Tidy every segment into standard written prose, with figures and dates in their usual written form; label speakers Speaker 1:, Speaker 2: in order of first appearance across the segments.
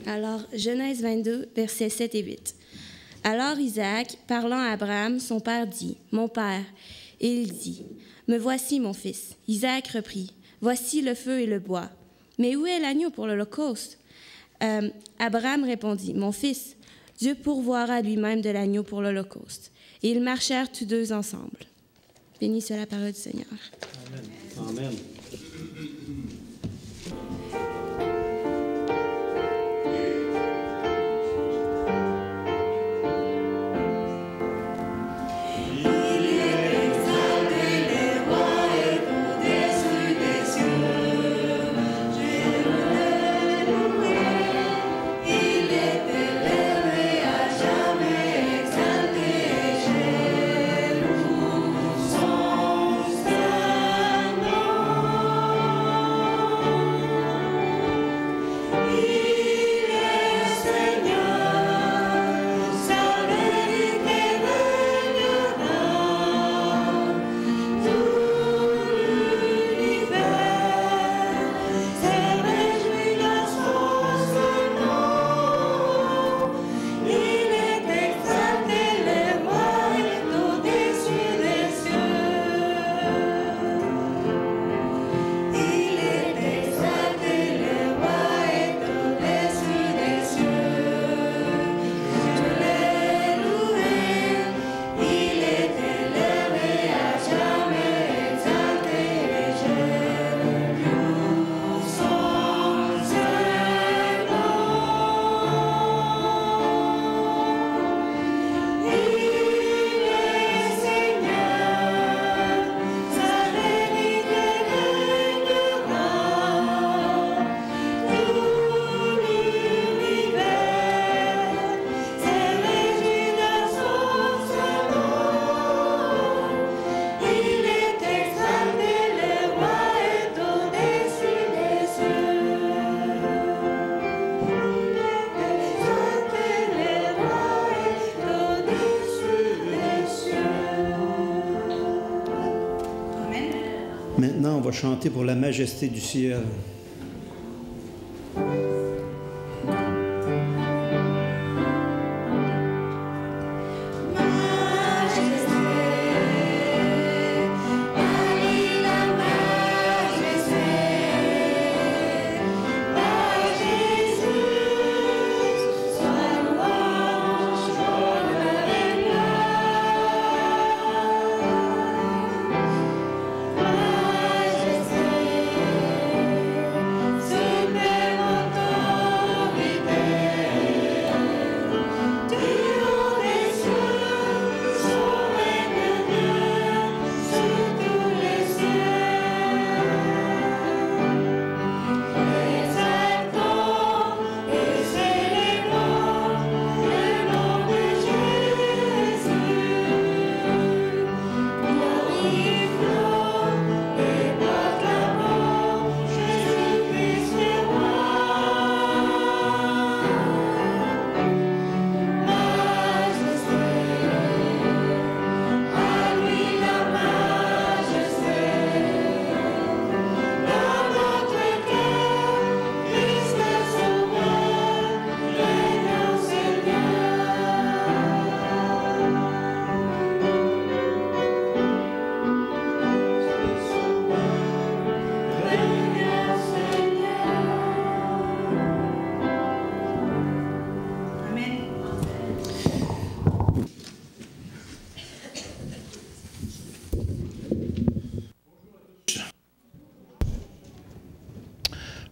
Speaker 1: Alors, Genèse 22, versets 7 et 8. Alors Isaac, parlant à Abraham, son père, dit, « Mon père. » Et il dit, « Me voici, mon fils. » Isaac reprit, « Voici le feu et le bois. Mais où est l'agneau pour l'holocauste? » Abraham répondit, « Mon fils, Dieu pourvoira lui-même de l'agneau pour l'holocauste. » Et ils marchèrent tous deux ensemble. Béni soit la parole du Seigneur.
Speaker 2: Amen. Amen.
Speaker 3: Maintenant, on va chanter pour la majesté du ciel.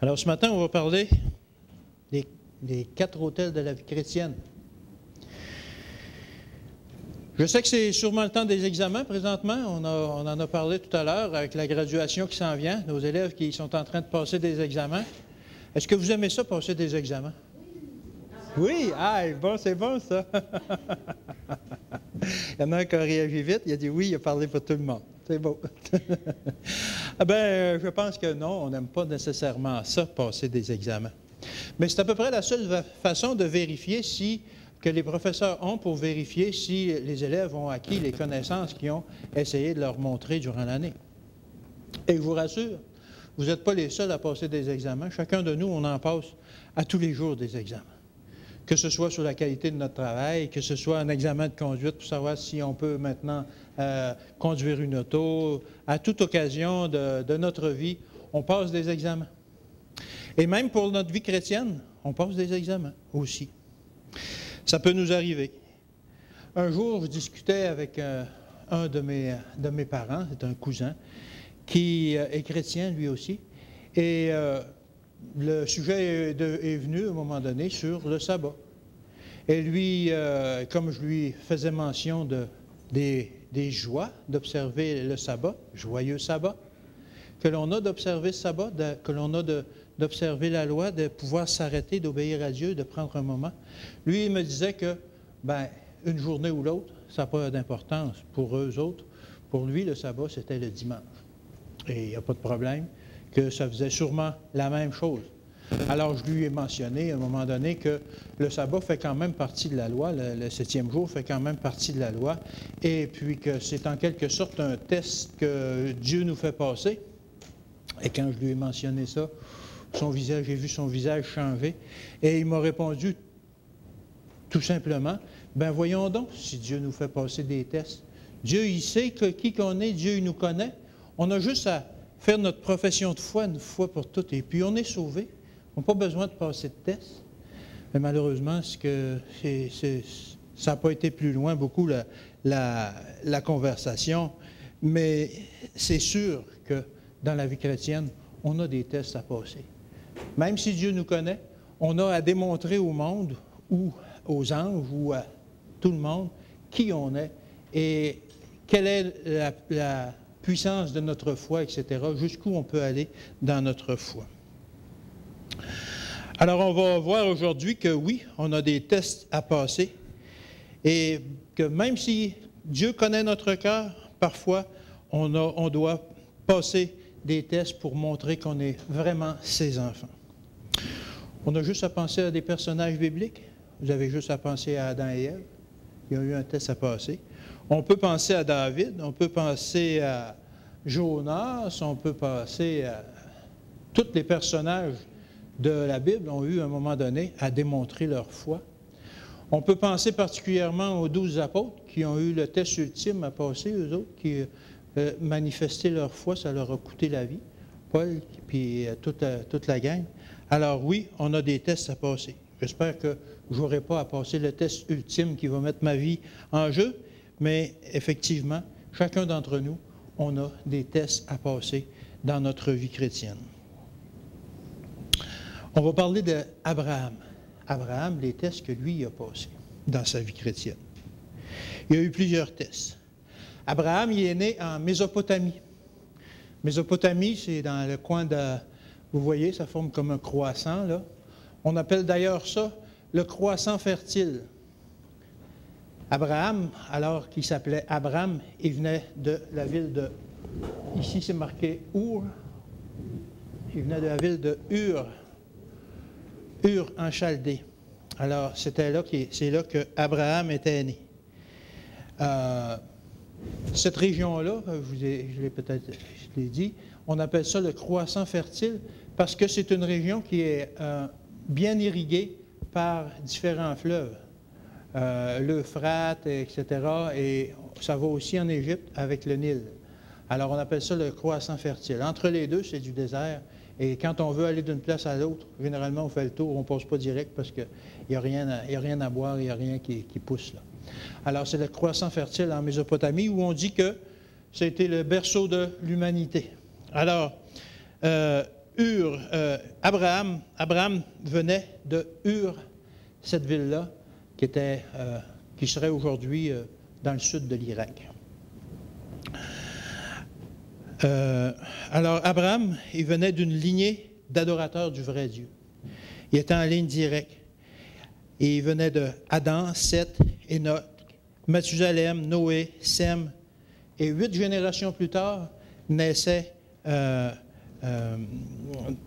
Speaker 4: Alors, ce matin, on va parler des 4 autels de la vie chrétienne. Je sais que c'est sûrement le temps des examens présentement. On en a parlé tout à l'heure avec la graduation qui s'en vient, nos élèves qui sont en train de passer des examens. Est-ce que vous aimez ça, passer des examens? Oui? Ah, bon, c'est bon, ça. Il y en a un qui a réagi vite. Il a dit oui, il a parlé pour tout le monde. C'est beau. Je pense que non, on n'aime pas nécessairement ça, passer des examens. Mais c'est à peu près la seule façon de vérifier que les professeurs ont pour vérifier si les élèves ont acquis les connaissances qu'ils ont essayé de leur montrer durant l'année. Et je vous rassure, vous n'êtes pas les seuls à passer des examens. Chacun de nous, on en passe à tous les jours des examens. Que ce soit sur la qualité de notre travail, que ce soit un examen de conduite pour savoir si on peut maintenant conduire une auto. À toute occasion de notre vie, on passe des examens. Et même pour notre vie chrétienne, on passe des examens aussi. Ça peut nous arriver. Un jour, je discutais avec un de mes parents, c'est un cousin, qui est chrétien lui aussi, et le sujet est venu à un moment donné sur le sabbat. Et lui, comme je lui faisais mention des joies d'observer le sabbat, joyeux sabbat, que l'on a d'observer ce sabbat, que l'on a d'observer la loi, de pouvoir s'arrêter, d'obéir à Dieu, de prendre un moment. Lui, il me disait que, une journée ou l'autre, ça n'a pas d'importance pour eux autres. Pour lui, le sabbat, c'était le dimanche. Et il n'y a pas de problème, que ça faisait sûrement la même chose. Alors, je lui ai mentionné à un moment donné que le sabbat fait quand même partie de la loi, le 7e jour fait quand même partie de la loi, et puis que c'est en quelque sorte un test que Dieu nous fait passer. Et quand je lui ai mentionné ça, j'ai vu son visage changer, et il m'a répondu tout simplement, voyons donc si Dieu nous fait passer des tests. Dieu, il sait qui qu'on est, Dieu, il nous connaît. On a juste à faire notre profession de foi une fois pour toutes, et puis on est sauvé. On n'a pas besoin de passer de tests. Mais malheureusement, ça n'a pas été plus loin beaucoup la conversation. Mais c'est sûr que dans la vie chrétienne, on a des tests à passer. Même si Dieu nous connaît, on a à démontrer au monde, ou aux anges, ou à tout le monde, qui on est et quelle est la puissance de notre foi, etc., jusqu'où on peut aller dans notre foi. Alors, on va voir aujourd'hui que oui, on a des tests à passer et que même si Dieu connaît notre cœur, parfois, on doit passer des tests pour montrer qu'on est vraiment ses enfants. On a juste à penser à des personnages bibliques. Vous avez juste à penser à Adam et Ève. Il y a eu un test à passer. On peut penser à David, on peut penser à Jonas, on peut penser à tous les personnages de la Bible ont eu à un moment donné à démontrer leur foi. On peut penser particulièrement aux 12 apôtres qui ont eu le test ultime à passer, eux autres, qui manifestaient leur foi, ça leur a coûté la vie. Paul, puis toute la gang. Alors oui, on a des tests à passer. J'espère que je n'aurai pas à passer le test ultime qui va mettre ma vie en jeu, mais effectivement, chacun d'entre nous, on a des tests à passer dans notre vie chrétienne. On va parler d'Abraham. Abraham, les tests que lui a passés dans sa vie chrétienne. Il y a eu plusieurs tests. Abraham, il est né en Mésopotamie. Mésopotamie, c'est dans le coin de... Vous voyez, ça forme comme un croissant, là. On appelle d'ailleurs ça le croissant fertile. Abraham, alors qu'il s'appelait Abram, il venait de la ville de... Ici, c'est marqué Our. Il venait de la ville de Ur. Ur en Chaldée. Alors, c'est là que Abraham était né. Cette région-là, je l'ai dit, on appelle ça le croissant fertile parce que c'est une région qui est bien irriguée par différents fleuves. L'Euphrate, etc. Et ça va aussi en Égypte avec le Nil. Alors, on appelle ça le croissant fertile. Entre les deux, c'est du désert. Et quand on veut aller d'une place à l'autre, généralement, on fait le tour, on ne passe pas direct parce qu'il n'y a rien à boire, il n'y a rien qui pousse là. Alors, c'est le croissant fertile en Mésopotamie où on dit que c'était le berceau de l'humanité. Alors, Abraham venait de Ur, cette ville-là, qui serait aujourd'hui dans le sud de l'Irak. Alors, Abraham, il venait d'une lignée d'adorateurs du vrai Dieu. Il était en ligne directe. Et il venait de Adam, Seth, Enoch, Mathusalem, Noé, Sem. Et 8 générations plus tard, naissait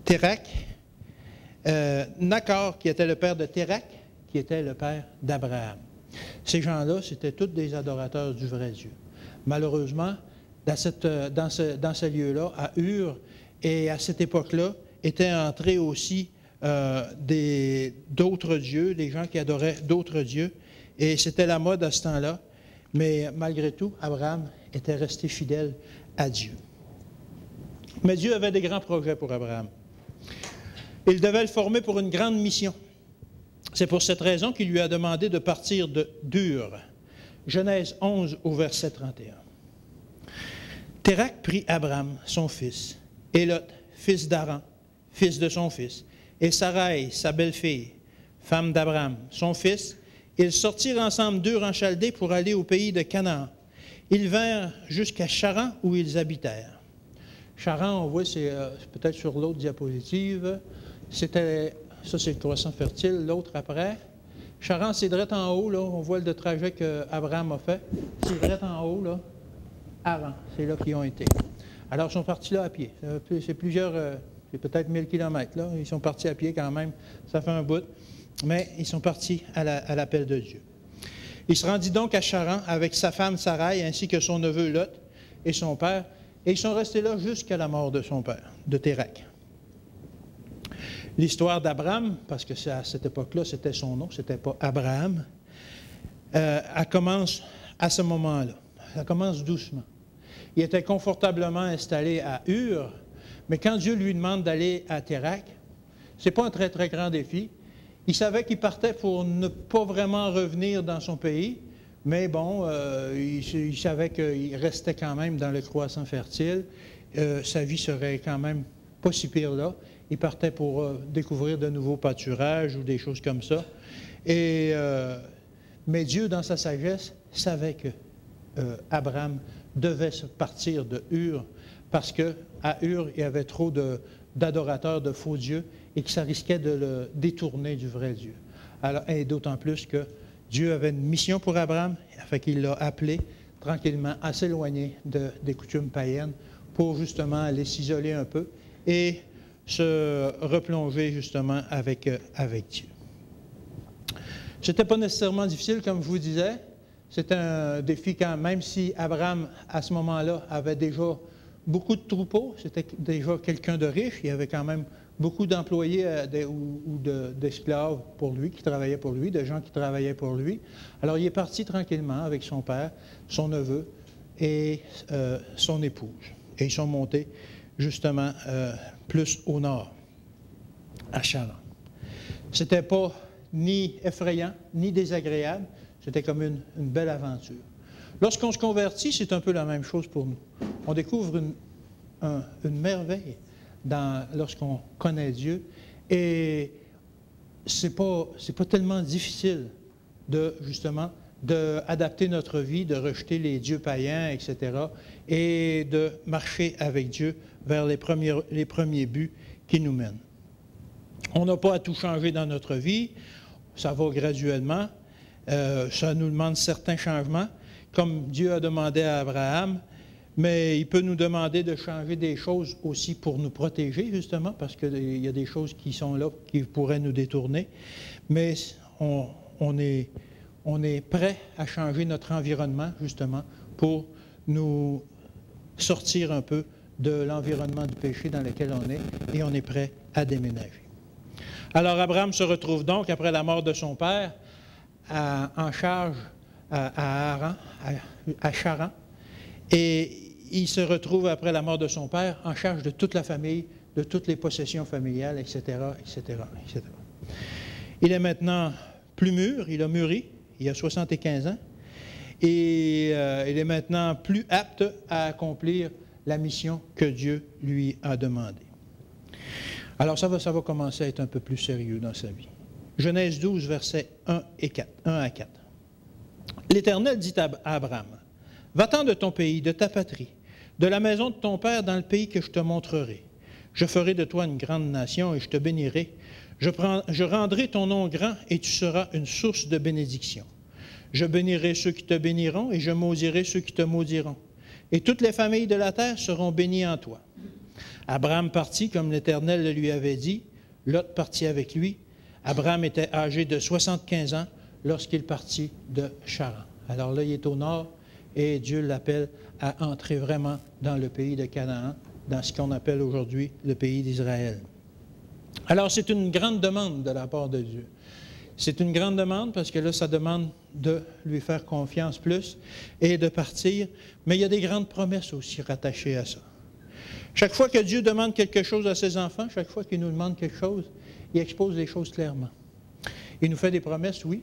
Speaker 4: Térak, Nachor, qui était le père de Térak, qui était le père d'Abraham. Ces gens-là, c'était tous des adorateurs du vrai Dieu. Malheureusement, dans ce lieu-là, à Ur, et à cette époque-là, étaient entrés aussi d'autres dieux, des gens qui adoraient d'autres dieux, et c'était la mode à ce temps-là. Mais malgré tout, Abraham était resté fidèle à Dieu. Mais Dieu avait des grands projets pour Abraham. Il devait le former pour une grande mission. C'est pour cette raison qu'il lui a demandé de partir d'Ur. Genèse 11 au verset 31. Térakh prit Abraham, son fils, et Lot, fils d'Haran, fils de son fils, et Sarai, sa belle-fille, femme d'Abraham, son fils. Ils sortirent ensemble d'Ur en Chaldée pour aller au pays de Canaan. Ils vinrent jusqu'à Charan où ils habitèrent. Charan, on voit, c'est peut-être sur l'autre diapositive. Ça, c'est le croissant fertile. L'autre après. Charan, c'est direct en haut, là. On voit le trajet qu'Abraham a fait. C'est direct en haut, là. Haran, c'est là qu'ils ont été. Alors, ils sont partis là à pied. C'est c'est peut-être 1000 km, là. Ils sont partis à pied quand même. Ça fait un bout. Mais ils sont partis à l'appel de Dieu. Il se rendit donc à Charan avec sa femme Sarai, ainsi que son neveu Lot et son père. Et ils sont restés là jusqu'à la mort de son père, de Térakh. L'histoire d'Abraham, parce que à cette époque-là, c'était son nom, c'était pas Abraham, elle commence à ce moment-là. Elle commence doucement. Il était confortablement installé à Ur, mais quand Dieu lui demande d'aller à Térakh, ce n'est pas un très, très grand défi. Il savait qu'il partait pour ne pas vraiment revenir dans son pays, mais bon, il savait qu'il restait quand même dans le croissant fertile. Sa vie serait quand même pas si pire là. Il partait pour découvrir de nouveaux pâturages ou des choses comme ça. Mais Dieu, dans sa sagesse, savait que Abraham devait partir de Ur parce qu'à Ur, il y avait trop d'adorateurs de faux dieux et que ça risquait de le détourner du vrai Dieu. Alors, et d'autant plus que Dieu avait une mission pour Abraham, fait qu'il l'a appelé tranquillement à s'éloigner des coutumes païennes pour justement aller s'isoler un peu et se replonger justement avec Dieu. Ce n'était pas nécessairement difficile, comme je vous disais. C'était un défi quand même si Abraham, à ce moment-là, avait déjà beaucoup de troupeaux. C'était déjà quelqu'un de riche. Il y avait quand même beaucoup d'employés ou d'esclaves pour lui, qui travaillaient pour lui, de gens qui travaillaient pour lui. Alors, il est parti tranquillement avec son père, son neveu et son épouse. Et ils sont montés justement plus au nord, à Charan. Ce n'était pas ni effrayant, ni désagréable. C'était comme une belle aventure. Lorsqu'on se convertit, c'est un peu la même chose pour nous. On découvre une merveille lorsqu'on connaît Dieu. Et c'est pas tellement difficile d'adapter notre vie, de rejeter les dieux païens, etc., et de marcher avec Dieu vers les premiers buts qui nous mènent. On n'a pas à tout changer dans notre vie. Ça va graduellement. Ça nous demande certains changements, comme Dieu a demandé à Abraham, mais il peut nous demander de changer des choses aussi pour nous protéger, justement, parce qu'il y a des choses qui sont là qui pourraient nous détourner. Mais on est prêt à changer notre environnement, justement, pour nous sortir un peu de l'environnement du péché dans lequel on est, et on est prêt à déménager. Alors Abraham se retrouve donc, après la mort de son père, en charge à Charan, et il se retrouve, après la mort de son père, en charge de toute la famille, de toutes les possessions familiales, etc., etc., etc. Il est maintenant plus mûr, il a mûri, il a 75 ans, et il est maintenant plus apte à accomplir la mission que Dieu lui a demandée. Alors ça va commencer à être un peu plus sérieux dans sa vie. Genèse 12, versets 1 à 4. L'Éternel dit à Abraham, « Va-t'en de ton pays, de ta patrie, de la maison de ton père dans le pays que je te montrerai. Je ferai de toi une grande nation et je te bénirai. Je rendrai ton nom grand et tu seras une source de bénédiction. Je bénirai ceux qui te béniront et je maudirai ceux qui te maudiront. Et toutes les familles de la terre seront bénies en toi. » Abraham partit comme l'Éternel le lui avait dit. Lot partit avec lui. Abraham était âgé de 75 ans lorsqu'il partit de Charan. Alors là, il est au nord et Dieu l'appelle à entrer vraiment dans le pays de Canaan dans ce qu'on appelle aujourd'hui le pays d'Israël. Alors, c'est une grande demande de la part de Dieu. C'est une grande demande parce que là, ça demande de lui faire confiance plus et de partir. Mais il y a des grandes promesses aussi rattachées à ça. Chaque fois que Dieu demande quelque chose à ses enfants, chaque fois qu'il nous demande quelque chose, il expose les choses clairement. Il nous fait des promesses, oui.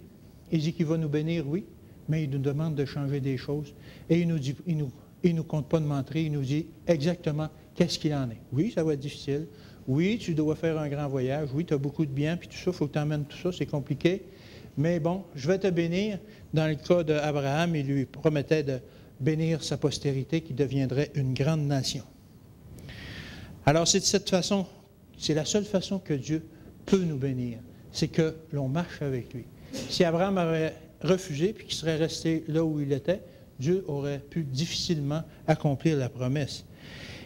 Speaker 4: Il dit qu'il va nous bénir, oui. Mais il nous demande de changer des choses. Et il nous compte pas de mentir. Il nous dit exactement qu'est-ce qu'il en est. Oui, ça va être difficile. Oui, tu dois faire un grand voyage. Oui, tu as beaucoup de biens, puis tout ça, il faut que tu emmènes tout ça, c'est compliqué. Mais bon, je vais te bénir. Dans le cas d'Abraham, il lui promettait de bénir sa postérité qui deviendrait une grande nation. Alors, c'est de cette façon, c'est la seule façon que Dieu peut nous bénir, c'est que l'on marche avec lui. Si Abraham avait refusé puis qu'il serait resté là où il était, Dieu aurait pu difficilement accomplir la promesse.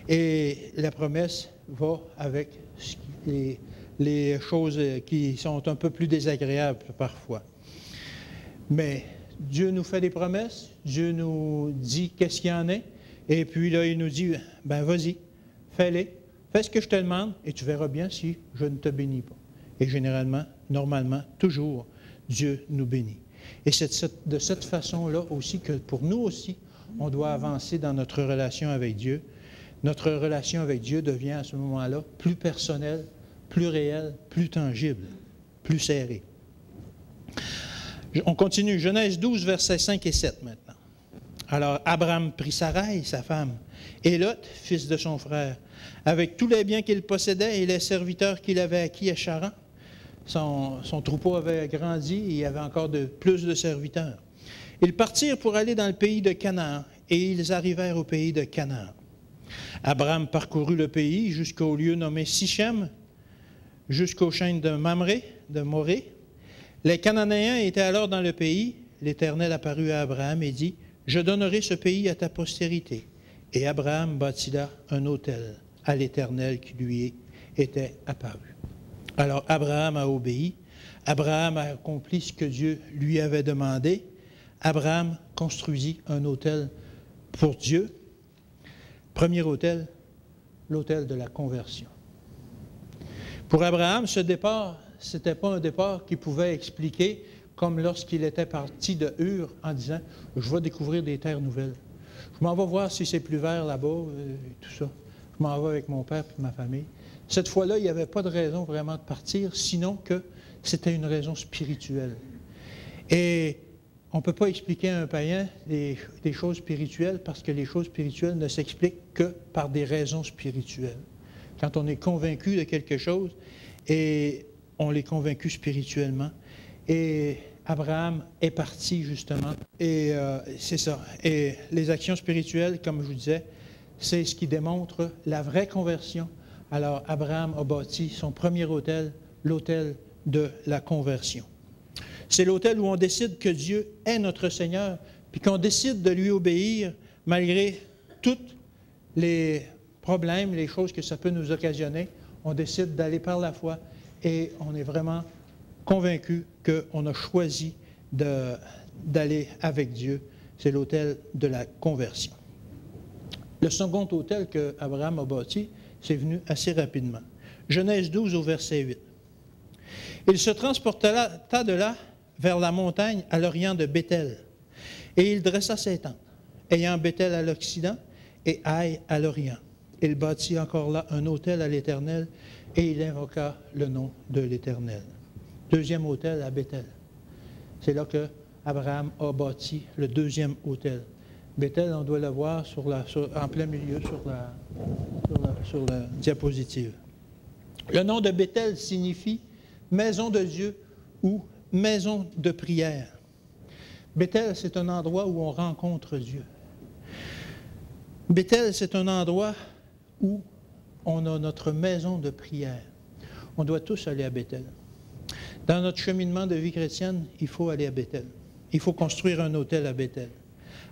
Speaker 4: Et la promesse va avec les choses qui sont un peu plus désagréables parfois. Mais Dieu nous fait des promesses, Dieu nous dit qu'est-ce qu'il y en est, et puis là, il nous dit, ben vas-y, fais-les, fais ce que je te demande, et tu verras bien si je ne te bénis pas. Et généralement, normalement, toujours, Dieu nous bénit. Et c'est de cette façon-là aussi que pour nous aussi, on doit avancer dans notre relation avec Dieu. Notre relation avec Dieu devient à ce moment-là plus personnelle, plus réelle, plus tangible, plus serrée. On continue. Genèse 12, versets 5 et 7 maintenant. Alors, Abraham prit Sarai, sa femme, et Lot, fils de son frère, avec tous les biens qu'il possédait et les serviteurs qu'il avait acquis à Charan. Son troupeau avait grandi et il y avait encore plus de serviteurs. Ils partirent pour aller dans le pays de Canaan, et ils arrivèrent au pays de Canaan. Abraham parcourut le pays jusqu'au lieu nommé Sichem, jusqu'aux chaînes de Mamré, de Moré. Les Cananéens étaient alors dans le pays. L'Éternel apparut à Abraham et dit, « Je donnerai ce pays à ta postérité. » Et Abraham bâtit là un autel à l'Éternel qui lui était apparu. Alors Abraham a obéi. Abraham a accompli ce que Dieu lui avait demandé. Abraham construisit un autel pour Dieu. Premier autel, l'autel de la conversion. Pour Abraham, ce départ, ce n'était pas un départ qui pouvait expliquer, comme lorsqu'il était parti de Ur en disant « Je vais découvrir des terres nouvelles. Je m'en vais voir si c'est plus vert là-bas, tout ça. Je m'en vais avec mon père et ma famille. » Cette fois-là, il n'y avait pas de raison vraiment de partir, sinon que c'était une raison spirituelle. Et on ne peut pas expliquer à un païen des choses spirituelles parce que les choses spirituelles ne s'expliquent que par des raisons spirituelles. Quand on est convaincu de quelque chose, et on l'est convaincu spirituellement, et Abraham est parti justement, et c'est ça. Et les actions spirituelles, comme je vous disais, c'est ce qui démontre la vraie conversion. Alors Abraham a bâti son premier autel, l'autel de la conversion. C'est l'autel où on décide que Dieu est notre Seigneur, puis qu'on décide de lui obéir malgré tous les problèmes, les choses que ça peut nous occasionner. On décide d'aller par la foi et on est vraiment convaincu qu'on a choisi d'aller avec Dieu. C'est l'autel de la conversion. Le second autel qu'Abraham a bâti, c'est venu assez rapidement. Genèse 12 au verset 8. Il se transporta de là vers la montagne à l'orient de Béthel. Et il dressa ses tentes, ayant Béthel à l'occident et Haï à l'orient. Il bâtit encore là un autel à l'Éternel et il invoqua le nom de l'Éternel. Deuxième autel à Béthel. C'est là que Abraham a bâti le deuxième autel. Béthel, on doit le voir en plein milieu sur la diapositive. Le nom de Béthel signifie maison de Dieu ou maison de prière. Béthel, c'est un endroit où on rencontre Dieu. Béthel, c'est un endroit où on a notre maison de prière. On doit tous aller à Béthel. Dans notre cheminement de vie chrétienne, il faut aller à Béthel. Il faut construire un autel à Béthel.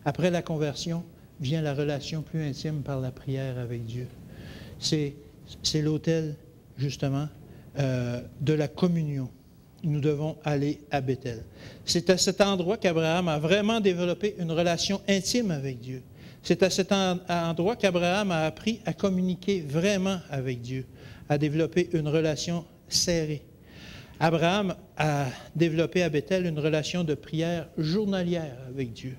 Speaker 4: Après la conversion, vient la relation plus intime par la prière avec Dieu. C'est l'autel, justement, de la communion. Nous devons aller à Béthel. C'est à cet endroit qu'Abraham a vraiment développé une relation intime avec Dieu. C'est à cet endroit qu'Abraham a appris à communiquer vraiment avec Dieu, à développer une relation serrée. Abraham a développé à Bethel une relation de prière journalière avec Dieu.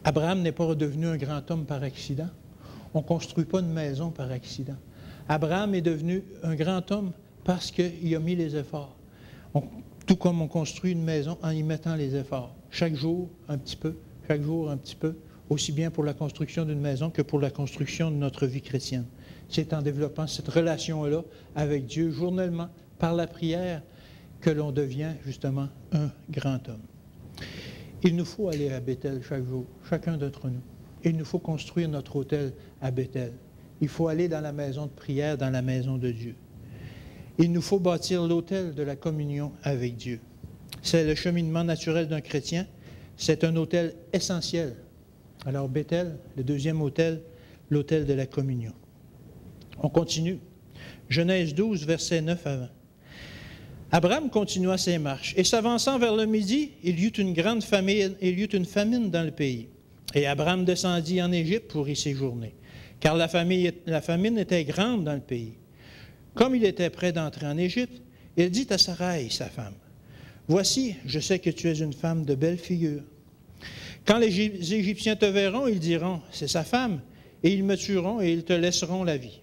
Speaker 4: Abraham n'est pas redevenu un grand homme par accident. On ne construit pas une maison par accident. Abraham est devenu un grand homme parce qu'il a mis les efforts. Tout comme on construit une maison en y mettant les efforts. Chaque jour, un petit peu, chaque jour, un petit peu, aussi bien pour la construction d'une maison que pour la construction de notre vie chrétienne. C'est en développant cette relation-là avec Dieu journellement, par la prière, que l'on devient justement un grand homme. Il nous faut aller à Bethel chaque jour, chacun d'entre nous. Il nous faut construire notre autel à Bethel. Il faut aller dans la maison de prière, dans la maison de Dieu. Il nous faut bâtir l'autel de la communion avec Dieu. C'est le cheminement naturel d'un chrétien. C'est un autel essentiel. Alors Bethel, le deuxième autel, l'autel de la communion. On continue. Genèse 12, verset 9 à 20. Abraham continua ses marches, et s'avançant vers le midi, il y eut une grande famine, dans le pays. Et Abraham descendit en Égypte pour y séjourner, car la famine était grande dans le pays. Comme il était prêt d'entrer en Égypte, il dit à Sarai, sa femme, « Voici, je sais que tu es une femme de belle figure. Quand les Égyptiens te verront, ils diront, c'est sa femme, et ils me tueront et ils te laisseront la vie.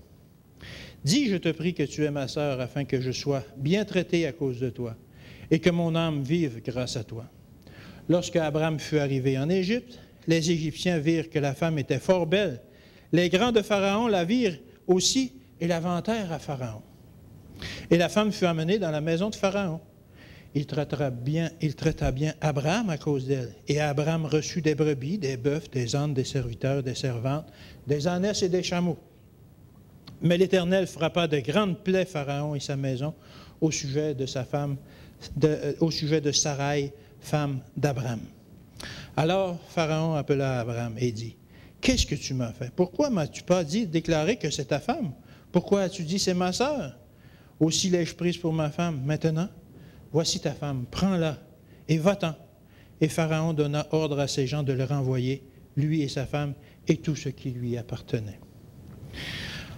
Speaker 4: Dis, je te prie que tu es ma sœur, afin que je sois bien traité à cause de toi, et que mon âme vive grâce à toi. » Lorsque Abraham fut arrivé en Égypte, les Égyptiens virent que la femme était fort belle. Les grands de Pharaon la virent aussi et la vantèrent à Pharaon. Et la femme fut amenée dans la maison de Pharaon. Il traita bien Abraham à cause d'elle. Et Abraham reçut des brebis, des bœufs, des ânes, des serviteurs, des servantes, des ânesses et des chameaux. Mais l'Éternel frappa de grandes plaies Pharaon et sa maison au sujet de Sarai, femme d'Abraham. Alors Pharaon appela Abraham et dit, « Qu'est-ce que tu m'as fait? Pourquoi m'as-tu pas déclaré que c'est ta femme? Pourquoi as-tu dit, c'est ma sœur? Aussi l'ai-je prise pour ma femme. Maintenant, voici ta femme, prends-la et va-t'en. » Et Pharaon donna ordre à ses gens de le renvoyer, lui et sa femme, et tout ce qui lui appartenait.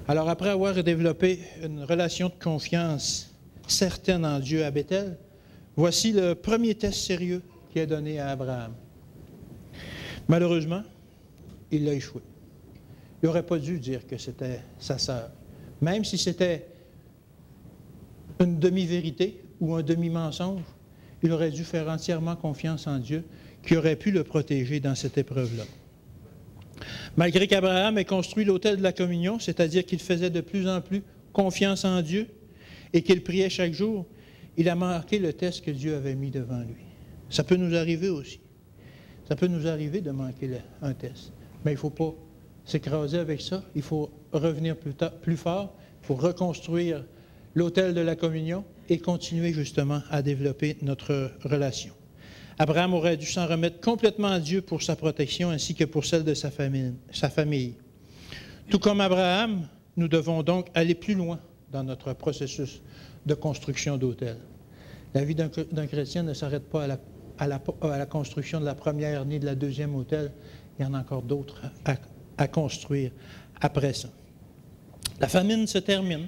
Speaker 4: Alors, après avoir développé une relation de confiance certaine en Dieu à Bethel, voici le premier test sérieux qui est donné à Abraham. Malheureusement, il a échoué. Il n'aurait pas dû dire que c'était sa sœur, même si c'était une demi-vérité ou un demi-mensonge. Il aurait dû faire entièrement confiance en Dieu, qui aurait pu le protéger dans cette épreuve-là. Malgré qu'Abraham ait construit l'autel de la communion, c'est-à-dire qu'il faisait de plus en plus confiance en Dieu et qu'il priait chaque jour, il a manqué le test que Dieu avait mis devant lui. Ça peut nous arriver aussi. Ça peut nous arriver de manquer un test. Mais il ne faut pas s'écraser avec ça. Il faut revenir plus fort. Il faut reconstruire l'autel de la communion et continuer justement à développer notre relation. Abraham aurait dû s'en remettre complètement à Dieu pour sa protection ainsi que pour celle de sa famille. Tout comme Abraham, nous devons donc aller plus loin dans notre processus de construction d'autel. La vie d'un chrétien ne s'arrête pas à la construction de la première ni de la deuxième autel. Il y en a encore d'autres à construire après ça. La famine se termine.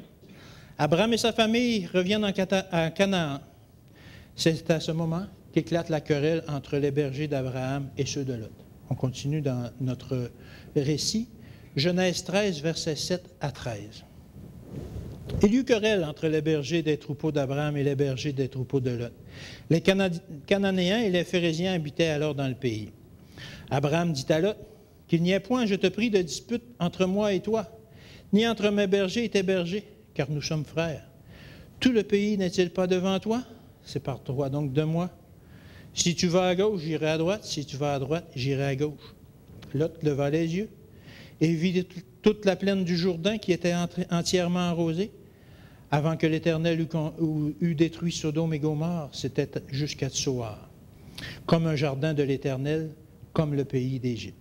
Speaker 4: Abraham et sa famille reviennent à Canaan. C'est à ce moment qu'éclate la querelle entre les bergers d'Abraham et ceux de Lot. On continue dans notre récit. Genèse 13, versets 7 à 13. Il y eut querelle entre les bergers des troupeaux d'Abraham et les bergers des troupeaux de Lot. Les Cananéens et les Phérésiens habitaient alors dans le pays. Abraham dit à Lot, « Qu'il n'y ait point, je te prie, de dispute entre moi et toi, ni entre mes bergers et tes bergers, car nous sommes frères. Tout le pays n'est-il pas devant toi? Sépare-toi donc de moi. Si tu vas à gauche, j'irai à droite. Si tu vas à droite, j'irai à gauche. » Lot leva les yeux et vit toute la plaine du Jourdain qui était entièrement arrosée. Avant que l'Éternel eût détruit Sodome et Gomorrhe, c'était jusqu'à Tsoar, comme un jardin de l'Éternel, comme le pays d'Égypte.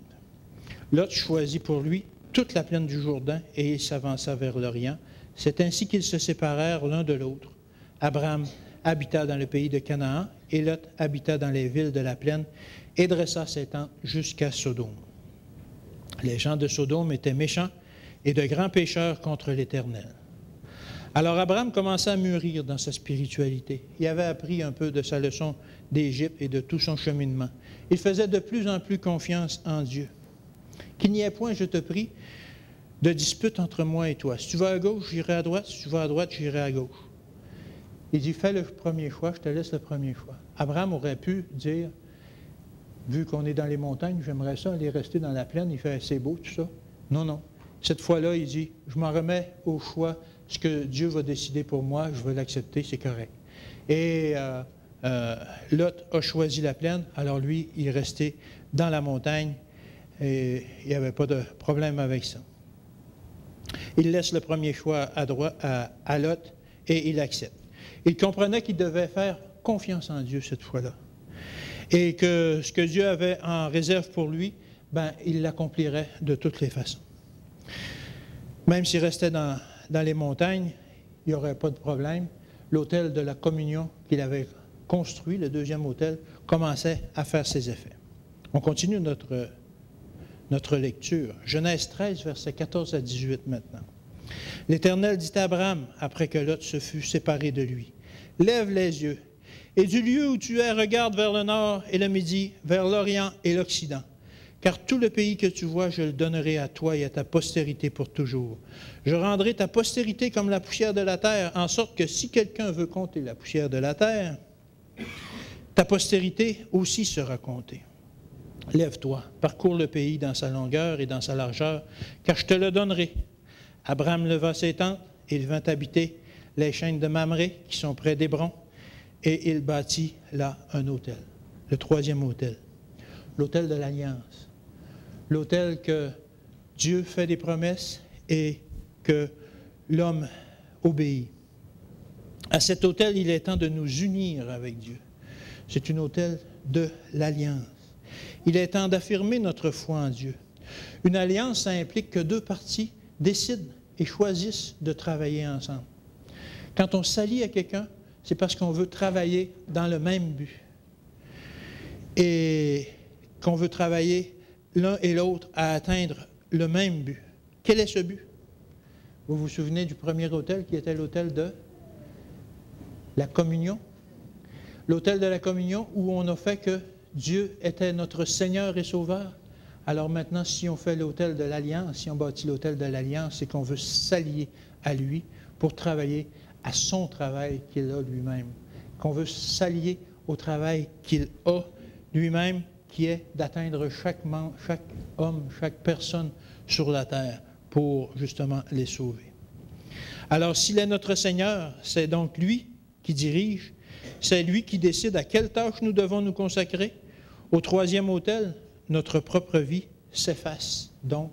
Speaker 4: Lot choisit pour lui toute la plaine du Jourdain et il s'avança vers l'Orient. C'est ainsi qu'ils se séparèrent l'un de l'autre. Abraham habita dans le pays de Canaan et Lot habita dans les villes de la plaine et dressa ses tentes jusqu'à Sodome. Les gens de Sodome étaient méchants et de grands pécheurs contre l'Éternel. Alors Abraham commença à mûrir dans sa spiritualité. Il avait appris un peu de sa leçon d'Égypte et de tout son cheminement. Il faisait de plus en plus confiance en Dieu. Qu'il n'y ait point, je te prie, de dispute entre moi et toi. Si tu vas à gauche, j'irai à droite. Si tu vas à droite, j'irai à gauche. Il dit, fais le premier choix, je te laisse le premier choix. Abraham aurait pu dire, vu qu'on est dans les montagnes, j'aimerais ça aller rester dans la plaine. Il fait, c'est beau tout ça. Non, non. Cette fois-là, il dit, je m'en remets au choix. Ce que Dieu va décider pour moi, je vais l'accepter, c'est correct. Et Lot a choisi la plaine, alors lui, il est resté dans la montagne et il n'y avait pas de problème avec ça. Il laisse le premier choix à Lot et il accepte. Il comprenait qu'il devait faire confiance en Dieu cette fois-là. Et que ce que Dieu avait en réserve pour lui, il l'accomplirait de toutes les façons. Même s'il restait dans les montagnes, il n'y aurait pas de problème. L'autel de la communion qu'il avait construit, le deuxième autel, commençait à faire ses effets. On continue notre lecture. Genèse 13, versets 14 à 18 maintenant. L'Éternel dit à Abraham, après que Lot se fut séparé de lui, « Lève les yeux, et du lieu où tu es, regarde vers le nord et le midi, vers l'Orient et l'Occident. Car tout le pays que tu vois, je le donnerai à toi et à ta postérité pour toujours. Je rendrai ta postérité comme la poussière de la terre, en sorte que si quelqu'un veut compter la poussière de la terre, ta postérité aussi sera comptée. Lève-toi, parcours le pays dans sa longueur et dans sa largeur, car je te le donnerai. » Abraham leva ses tentes et il vint habiter les chaînes de Mamré, qui sont près d'Hébron, et il bâtit là un autel, le troisième autel, l'autel de l'Alliance. L'autel que Dieu fait des promesses et que l'homme obéit. À cet autel, il est temps de nous unir avec Dieu. C'est un autel de l'Alliance. Il est temps d'affirmer notre foi en Dieu. Une alliance, ça implique que deux parties décident et choisissent de travailler ensemble. Quand on s'allie à quelqu'un, c'est parce qu'on veut travailler dans le même but. Et qu'on veut travailler l'un et l'autre à atteindre le même but. Quel est ce but? Vous vous souvenez du premier autel qui était l'autel de la communion? L'autel de la communion où on a fait que Dieu était notre Seigneur et Sauveur. Alors maintenant, si on fait l'autel de l'Alliance, si on bâtit l'autel de l'Alliance, c'est qu'on veut s'allier à lui pour travailler à son travail qu'il a lui-même. Qu'on veut s'allier au travail qu'il a lui-même, qui est d'atteindre chaque homme, chaque personne sur la terre pour justement les sauver. Alors, s'il est notre Seigneur, c'est donc lui qui dirige, c'est lui qui décide à quelle tâche nous devons nous consacrer. Au troisième autel, notre propre vie s'efface donc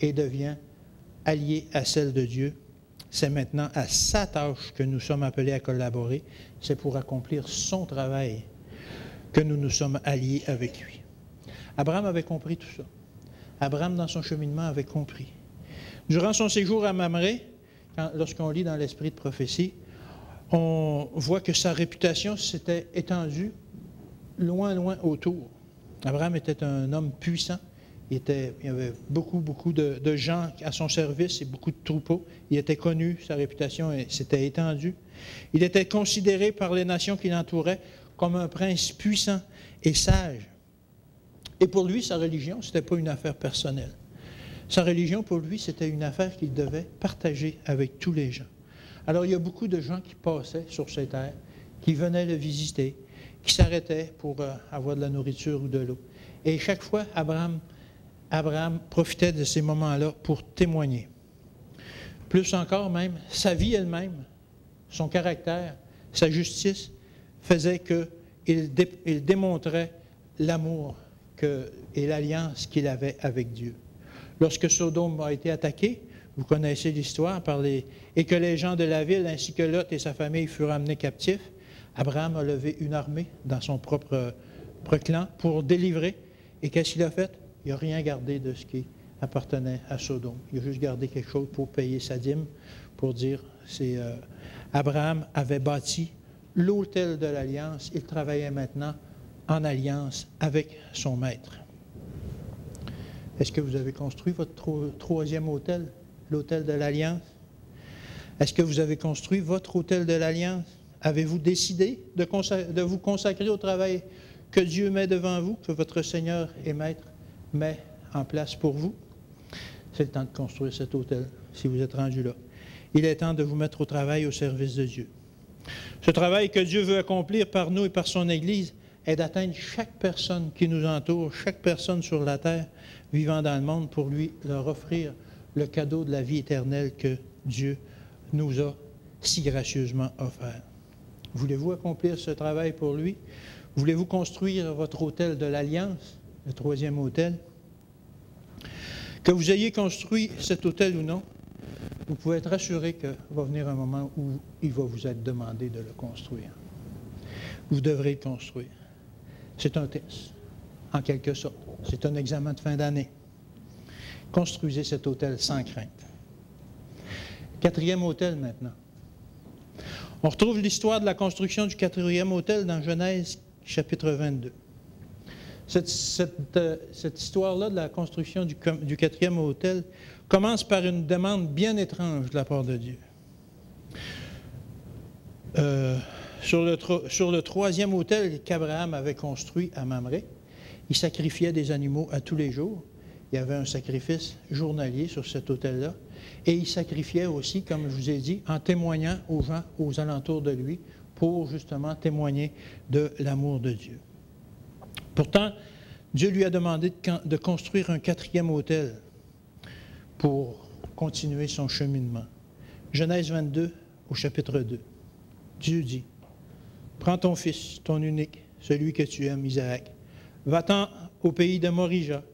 Speaker 4: et devient alliée à celle de Dieu. C'est maintenant à sa tâche que nous sommes appelés à collaborer. C'est pour accomplir son travail que nous nous sommes alliés avec lui. Abraham avait compris tout ça. Abraham, dans son cheminement, avait compris. Durant son séjour à Mamré, lorsqu'on lit dans l'esprit de prophétie, on voit que sa réputation s'était étendue loin, loin autour. Abraham était un homme puissant. Il y avait beaucoup de gens à son service et beaucoup de troupeaux. Il était connu, sa réputation s'était étendue. Il était considéré par les nations qui l'entouraient comme un prince puissant et sage. Et pour lui, sa religion, ce n'était pas une affaire personnelle. Sa religion, pour lui, c'était une affaire qu'il devait partager avec tous les gens. Alors, il y a beaucoup de gens qui passaient sur ces terres, qui venaient le visiter, qui s'arrêtaient pour avoir de la nourriture ou de l'eau. Et chaque fois, Abraham profitait de ces moments-là pour témoigner. Plus encore même, sa vie elle-même, son caractère, sa justice, faisait qu'il démontrait l'amour et l'alliance qu'il avait avec Dieu. Lorsque Sodome a été attaqué, vous connaissez l'histoire, et que les gens de la ville ainsi que Lot et sa famille furent amenés captifs, Abraham a levé une armée dans son propre clan pour délivrer. Et qu'est-ce qu'il a fait? Il n'a rien gardé de ce qui appartenait à Sodome. Il a juste gardé quelque chose pour payer sa dîme, pour dire, Abraham avait bâti l'autel de l'alliance. Il travaillait maintenant en alliance avec son maître. Est-ce que vous avez construit votre troisième autel, l'autel de l'Alliance? Est-ce que vous avez construit votre autel de l'Alliance? Avez-vous décidé de vous consacrer au travail que Dieu met devant vous, que votre Seigneur et Maître met en place pour vous? C'est le temps de construire cet autel, si vous êtes rendu là. Il est temps de vous mettre au travail au service de Dieu. Ce travail que Dieu veut accomplir par nous et par son Église est d'atteindre chaque personne qui nous entoure, chaque personne sur la terre vivant dans le monde, pour lui leur offrir le cadeau de la vie éternelle que Dieu nous a si gracieusement offert. Voulez-vous accomplir ce travail pour lui? Voulez-vous construire votre autel de l'Alliance, le troisième autel? Que vous ayez construit cet autel ou non, vous pouvez être assuré qu'il va venir un moment où il va vous être demandé de le construire. Vous devrez le construire. C'est un test, en quelque sorte. C'est un examen de fin d'année. Construisez cet autel sans crainte. Quatrième autel maintenant. On retrouve l'histoire de la construction du quatrième autel dans Genèse chapitre 22. Cette histoire-là de la construction du quatrième autel commence par une demande bien étrange de la part de Dieu. Sur le troisième autel qu'Abraham avait construit à Mamré, il sacrifiait des animaux à tous les jours. Il y avait un sacrifice journalier sur cet autel-là. Et il sacrifiait aussi, comme je vous ai dit, en témoignant aux gens aux alentours de lui pour justement témoigner de l'amour de Dieu. Pourtant, Dieu lui a demandé de construire un quatrième autel pour continuer son cheminement. Genèse 22, au chapitre 2. Dieu dit, « Prends ton fils, ton unique, celui que tu aimes, Isaac, va-t'en au pays de Morija,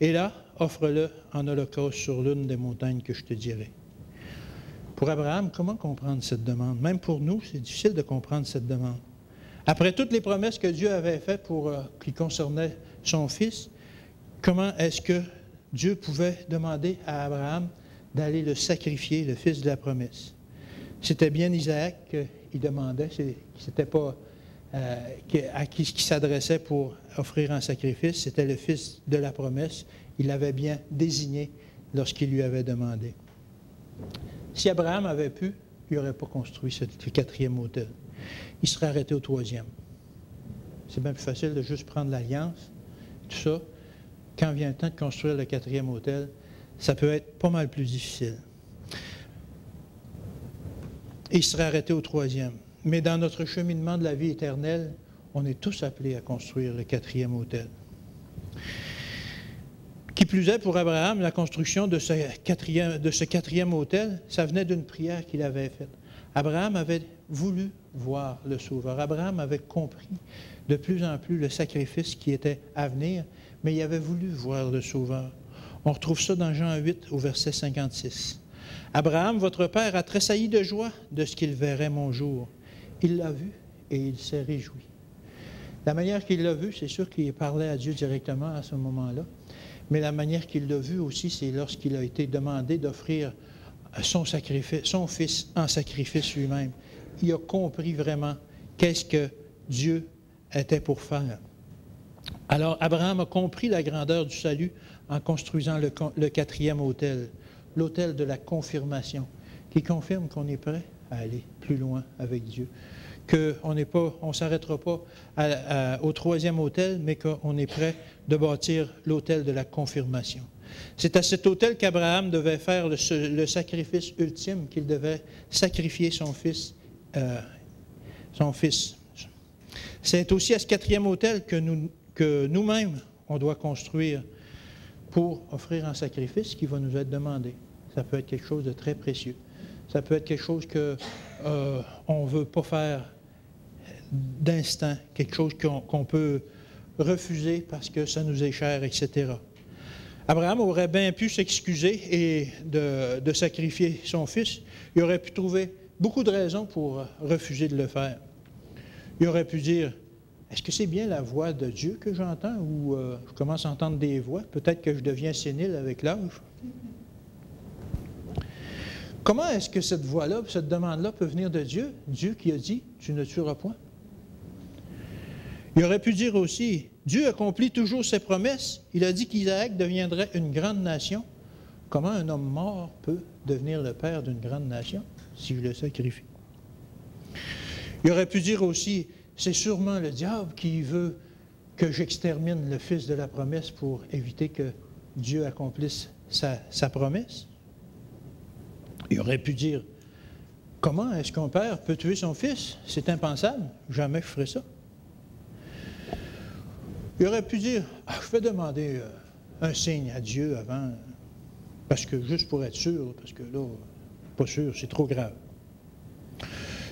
Speaker 4: et là, offre-le en holocauste sur l'une des montagnes que je te dirai. » Pour Abraham, comment comprendre cette demande? Même pour nous, c'est difficile de comprendre cette demande. Après toutes les promesses que Dieu avait faites qui concernaient son fils, comment est-ce que Dieu pouvait demander à Abraham d'aller le sacrifier, le fils de la promesse? C'était bien Isaac qu'il demandait, c'était pas à qui s'adressait pour offrir un sacrifice, c'était le fils de la promesse. Il l'avait bien désigné lorsqu'il lui avait demandé. Si Abraham avait pu, il n'aurait pas construit ce quatrième autel. Il serait arrêté au troisième. C'est bien plus facile de juste prendre l'alliance, tout ça. Quand vient le temps de construire le quatrième autel, ça peut être pas mal plus difficile. Et il serait arrêté au troisième. Mais dans notre cheminement de la vie éternelle, on est tous appelés à construire le quatrième autel. Qui plus est, pour Abraham, la construction de ce quatrième autel, ça venait d'une prière qu'il avait faite. Abraham avait voulu voir le Sauveur. Abraham avait compris de plus en plus le sacrifice qui était à venir, mais il avait voulu voir le Sauveur. On retrouve ça dans Jean 8, au verset 56. « Abraham, votre père, a tressailli de joie de ce qu'il verrait mon jour. Il l'a vu et il s'est réjoui. » La manière qu'il l'a vu, c'est sûr qu'il parlait à Dieu directement à ce moment-là, mais la manière qu'il l'a vu aussi, c'est lorsqu'il a été demandé d'offrir son fils en sacrifice lui-même. Il a compris vraiment qu'est-ce que Dieu était pour faire. Alors, Abraham a compris la grandeur du salut en construisant le quatrième autel, l'autel de la confirmation, qui confirme qu'on est prêt à aller plus loin avec Dieu, qu'on ne s'arrêtera pas au troisième autel, mais qu'on est prêt de bâtir l'autel de la confirmation. C'est à cet autel qu'Abraham devait faire le sacrifice ultime, qu'il devait sacrifier son fils. C'est aussi à ce quatrième autel que nous-mêmes, on doit construire pour offrir un sacrifice qui va nous être demandé. Ça peut être quelque chose de très précieux. Ça peut être quelque chose qu'on ne veut pas faire d'instant, quelque chose qu'on peut refuser parce que ça nous est cher, etc. Abraham aurait bien pu s'excuser et de sacrifier son fils. Il aurait pu trouver beaucoup de raisons pour refuser de le faire. Il aurait pu dire, est-ce que c'est bien la voix de Dieu que j'entends ou je commence à entendre des voix? Peut-être que je deviens sénile avec l'âge. Comment est-ce que cette voix-là, cette demande-là peut venir de Dieu? Dieu qui a dit, tu ne tueras point. Il aurait pu dire aussi, Dieu accomplit toujours ses promesses. Il a dit qu'Isaac deviendrait une grande nation. Comment un homme mort peut devenir le père d'une grande nation si je le sacrifie? Il aurait pu dire aussi, c'est sûrement le diable qui veut que j'extermine le fils de la promesse pour éviter que Dieu accomplisse sa promesse. Il aurait pu dire, comment est-ce qu'un père peut tuer son fils? C'est impensable, jamais je ferai ça. Il aurait pu dire, je vais demander un signe à Dieu avant, parce que juste pour être sûr, parce que là, pas sûr, c'est trop grave.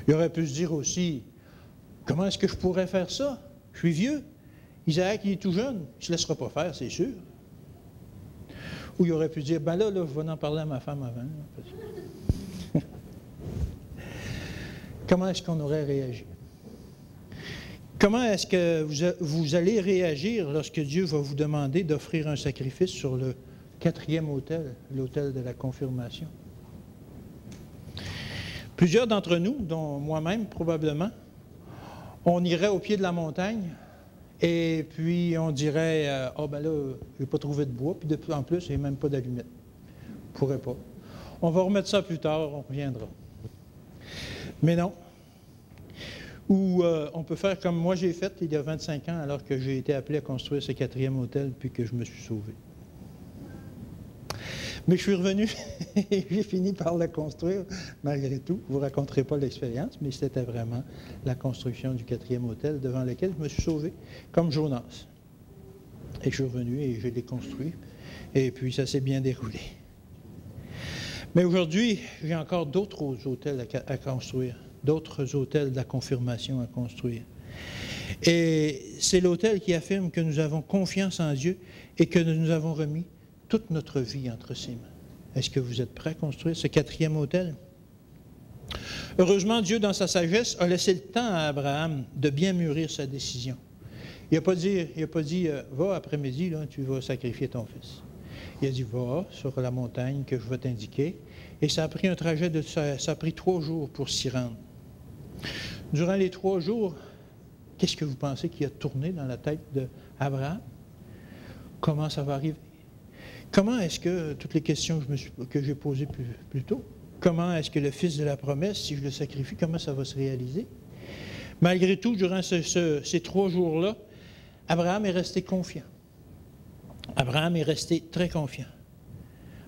Speaker 4: Il aurait pu se dire aussi, comment est-ce que je pourrais faire ça? Je suis vieux. Isaac, il est tout jeune. Il ne se laissera pas faire, c'est sûr. Ou il aurait pu dire, là, je vais en parler à ma femme avant. Comment est-ce qu'on aurait réagi? Comment est-ce que vous allez réagir lorsque Dieu va vous demander d'offrir un sacrifice sur le 4e autel, l'autel de la confirmation? Plusieurs d'entre nous, dont moi-même probablement, on irait au pied de la montagne et puis on dirait là, je n'ai pas trouvé de bois, puis de plus en plus, il n'y a même pas d'allumettes. Je ne pourrais pas. On va remettre ça plus tard, on reviendra. Mais non. Ou on peut faire comme moi j'ai fait il y a 25 ans, alors que j'ai été appelé à construire ce 4e autel, puis que je me suis sauvé. Mais je suis revenu et j'ai fini par le construire, malgré tout. Je ne vous raconterai pas l'expérience, mais c'était vraiment la construction du 4e autel devant lequel je me suis sauvé, comme Jonas. Et je suis revenu et je l'ai construit. Et puis, ça s'est bien déroulé. Mais aujourd'hui, j'ai encore d'autres autels à construire, d'autres autels de la confirmation à construire. Et c'est l'autel qui affirme que nous avons confiance en Dieu et que nous avons remis toute notre vie entre ses mains. Est-ce que vous êtes prêts à construire ce 4e autel? Heureusement, Dieu, dans sa sagesse, a laissé le temps à Abraham de bien mûrir sa décision. Il n'a pas dit, va après-midi, là, tu vas sacrifier ton fils. Il a dit, va sur la montagne que je vais t'indiquer. Et ça a pris un trajet ça a pris 3 jours pour s'y rendre. Durant les 3 jours, qu'est-ce que vous pensez qui a tourné dans la tête d'Abraham? Comment ça va arriver? Comment est-ce que, toutes les questions que j'ai posées plus tôt, comment est-ce que le fils de la promesse, si je le sacrifie, comment ça va se réaliser? Malgré tout, durant ces 3 jours-là, Abraham est resté confiant. Abraham est resté très confiant.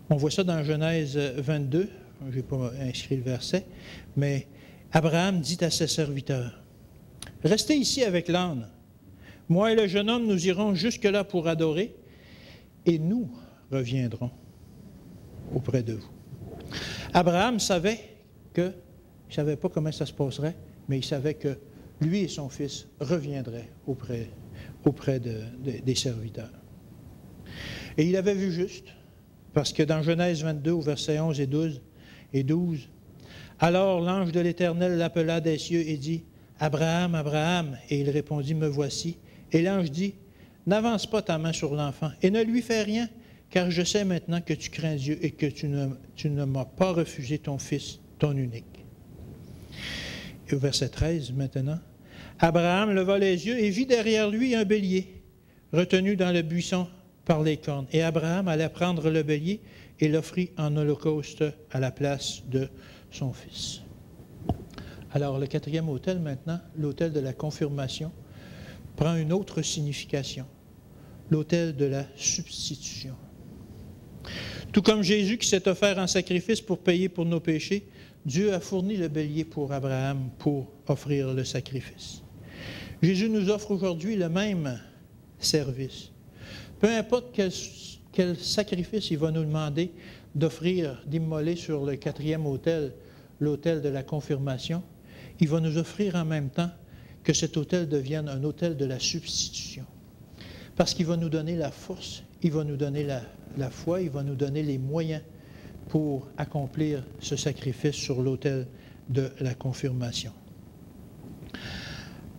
Speaker 4: On voit ça dans Genèse 22, je n'ai pas inscrit le verset, mais Abraham dit à ses serviteurs, « Restez ici avec l'âne. Moi et le jeune homme, nous irons jusque-là pour adorer, et nous reviendrons auprès de vous. » Abraham savait il ne savait pas comment ça se passerait, mais il savait que lui et son fils reviendraient auprès des serviteurs. Et il avait vu juste, parce que dans Genèse 22, au verset 11 et 12, « Alors l'ange de l'Éternel l'appela des cieux et dit, « Abraham, Abraham, et il répondit, « Me voici. » Et l'ange dit, « N'avance pas ta main sur l'enfant, et ne lui fais rien, car je sais maintenant que tu crains Dieu et que tu ne m'as pas refusé ton fils, ton unique. » Et au verset 13, maintenant, « Abraham leva les yeux et vit derrière lui un bélier, retenu dans le buisson par les cornes. Et Abraham alla prendre le bélier et l'offrit en holocauste à la place de son fils. » Alors, le 4e autel, maintenant, l'autel de la confirmation, prend une autre signification, l'autel de la substitution. Tout comme Jésus qui s'est offert en sacrifice pour payer pour nos péchés, Dieu a fourni le bélier pour Abraham pour offrir le sacrifice. Jésus nous offre aujourd'hui le même service. Peu importe quel sacrifice il va nous demander d'offrir, d'immoler sur le 4e autel, l'autel de la confirmation, il va nous offrir en même temps que cet autel devienne un autel de la substitution. Parce qu'il va nous donner la force, il va nous donner la foi, il va nous donner les moyens pour accomplir ce sacrifice sur l'autel de la confirmation.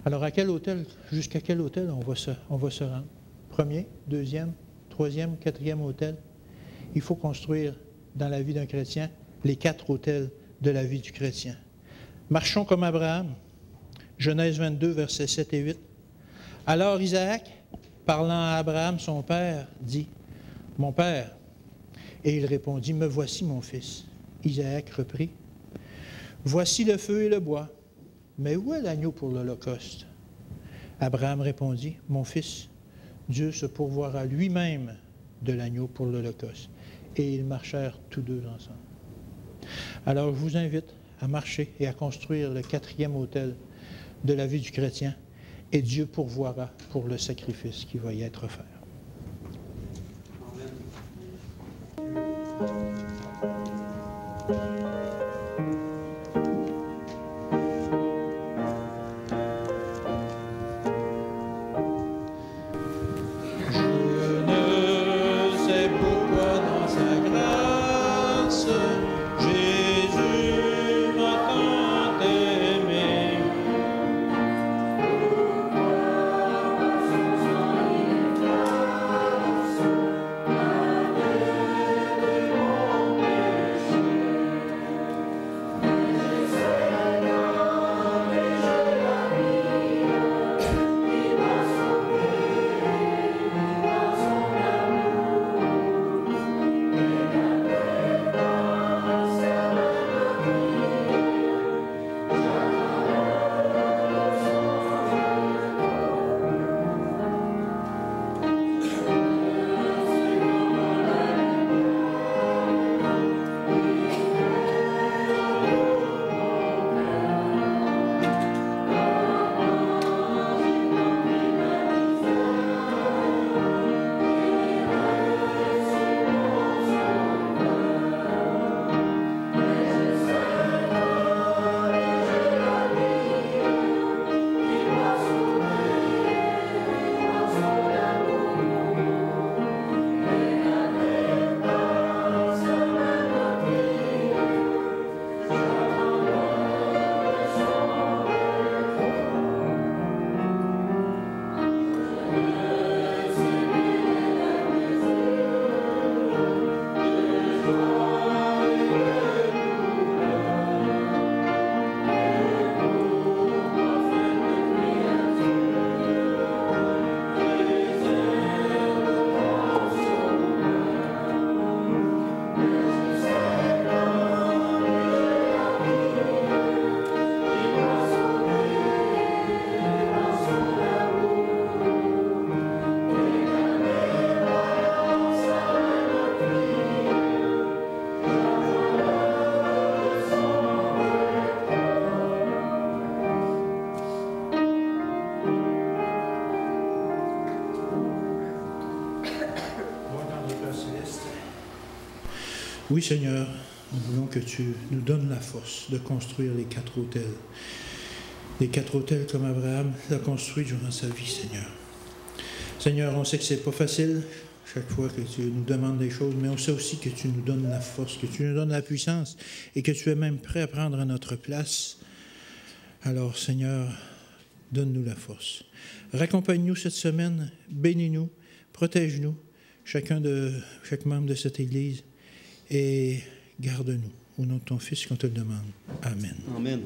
Speaker 4: Alors, à quel autel, jusqu'à quel autel on va se rendre? 1er, 2e, 3e, 4e autel? Il faut construire dans la vie d'un chrétien les 4 autels de la vie du chrétien. Marchons comme Abraham. Genèse 22, versets 7 et 8. Alors Isaac, parlant à Abraham, son père, dit, « Mon père. » Et il répondit, « Me voici, mon fils. » Isaac reprit, « Voici le feu et le bois, mais où est l'agneau pour l'holocauste? » Abraham répondit, « Mon fils, Dieu se pourvoira lui-même de l'agneau pour l'holocauste. » Et ils marchèrent tous deux ensemble. Alors je vous invite à marcher et à construire le 4e autel de la vie du chrétien, et Dieu pourvoira pour le sacrifice qui va y être offert. Oui, Seigneur, nous voulons que tu nous donnes la force de construire les 4 autels. Les 4 autels comme Abraham l'a construit durant sa vie, Seigneur. Seigneur, on sait que c'est pas facile chaque fois que tu nous demandes des choses, mais on sait aussi que tu nous donnes la force, que tu nous donnes la puissance et que tu es même prêt à prendre à notre place. Alors, Seigneur, donne-nous la force. Raccompagne-nous cette semaine, bénis-nous, protège-nous, chaque membre de cette Église, et garde-nous. Au nom de ton Fils qu'on te le demande. Amen.
Speaker 3: Amen.